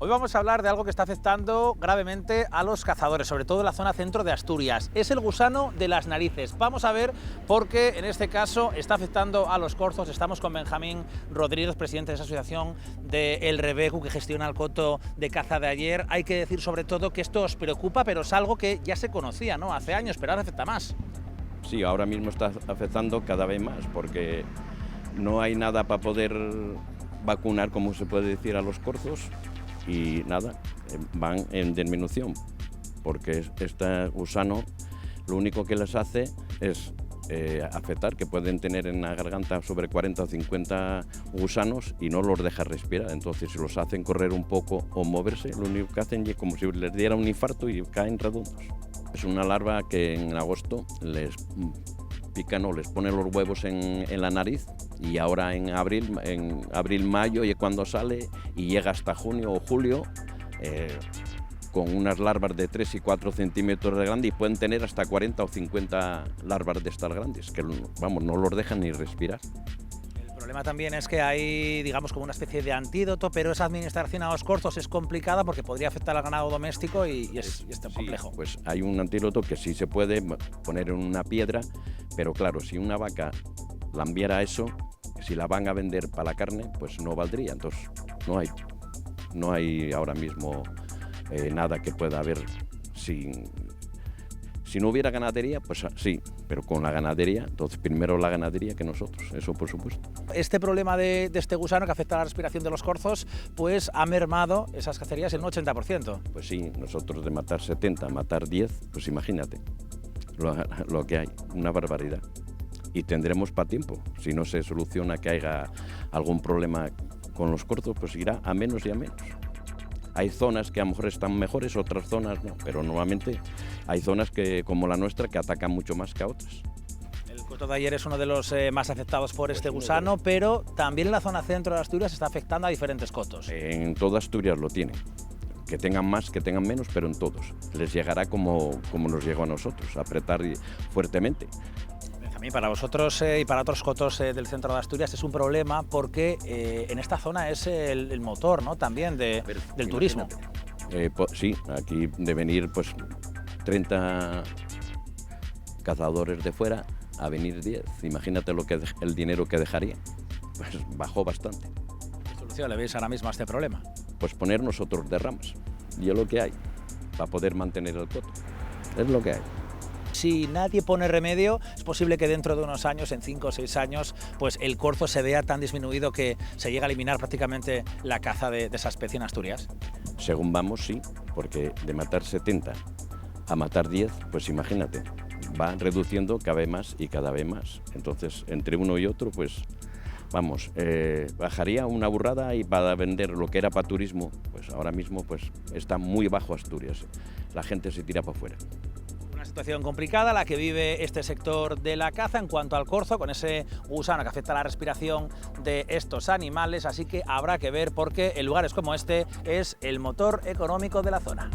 Hoy vamos a hablar de algo que está afectando gravemente a los cazadores, sobre todo en la zona centro de Asturias. Es el gusano de las narices. Vamos a ver por qué en este caso está afectando a los corzos. Estamos con Benjamín Rodríguez, presidente de esa asociación de El Rebecu, que gestiona el coto de caza de ayer. Hay que decir sobre todo que esto os preocupa, pero es algo que ya se conocía, ¿no?, hace años, pero ahora afecta más. Sí, ahora mismo está afectando cada vez más porque no hay nada para poder vacunar, como se puede decir, a los corzos y nada, van en disminución porque este gusano lo único que les hace es afectar, que pueden tener en la garganta sobre 40 o 50 gusanos y no los deja respirar. Entonces, si los hacen correr un poco o moverse, lo único que hacen es como si les diera un infarto y caen redondos. Es una larva que en agosto les pican o les pone los huevos en la nariz, y ahora en abril, mayo, y cuando sale y llega hasta junio o julio, con unas larvas de 3 y 4 centímetros de grande, y pueden tener hasta 40 o 50 larvas de estas grandes, que vamos, no los dejan ni respirar. El problema también es que hay, digamos, como una especie de antídoto, pero esa administración a los corzos es complicada porque podría afectar al ganado doméstico y es complejo. Sí, pues hay un antídoto que sí se puede poner en una piedra, pero claro, si una vaca lambiera eso, si la van a vender para la carne, pues no valdría. Entonces no hay ahora mismo nada que pueda haber si no hubiera ganadería, pues sí, pero con la ganadería, entonces primero la ganadería que nosotros, eso por supuesto. Este problema de este gusano que afecta a la respiración de los corzos, pues ha mermado esas cacerías en un 80%. Pues sí, nosotros de matar 70 a matar 10, pues imagínate lo que hay, una barbaridad. Y tendremos para tiempo, si no se soluciona que haya algún problema con los corzos, pues irá a menos y a menos. Hay zonas que a lo mejor están mejores, otras zonas no, pero normalmente hay zonas como la nuestra que atacan mucho más que a otras. El coto de ayer es uno de los más afectados por este gusano, pero también en la zona centro de Asturias está afectando a diferentes cotos. En toda Asturias lo tienen, que tengan más, que tengan menos, pero en todos. Les llegará como nos llegó a nosotros, a apretar fuertemente. También para vosotros y para otros cotos del centro de Asturias es un problema porque en esta zona es el motor, ¿no?, también del turismo. Sí, aquí de venir pues 30 cazadores de fuera a venir 10. Imagínate el dinero que dejaría. Pues bajó bastante. ¿Qué solución le veis ahora mismo a este problema? Pues poner nosotros de ramas. Y es lo que hay para poder mantener el coto. Es lo que hay. Si nadie pone remedio, es posible que dentro de unos años, en 5 o 6 años, pues el corzo se vea tan disminuido que se llega a eliminar prácticamente la caza de esa especie en Asturias. Según vamos, sí, porque de matar 70 a matar 10, pues imagínate, va reduciendo cada vez más y cada vez más. Entonces, entre uno y otro, pues vamos, bajaría una burrada, y para vender lo que era para turismo, pues ahora mismo pues está muy bajo Asturias. La gente se tira para afuera. Una situación complicada la que vive este sector de la caza en cuanto al corzo, con ese gusano que afecta a la respiración de estos animales, así que habrá que ver, porque en lugares como este es el motor económico de la zona.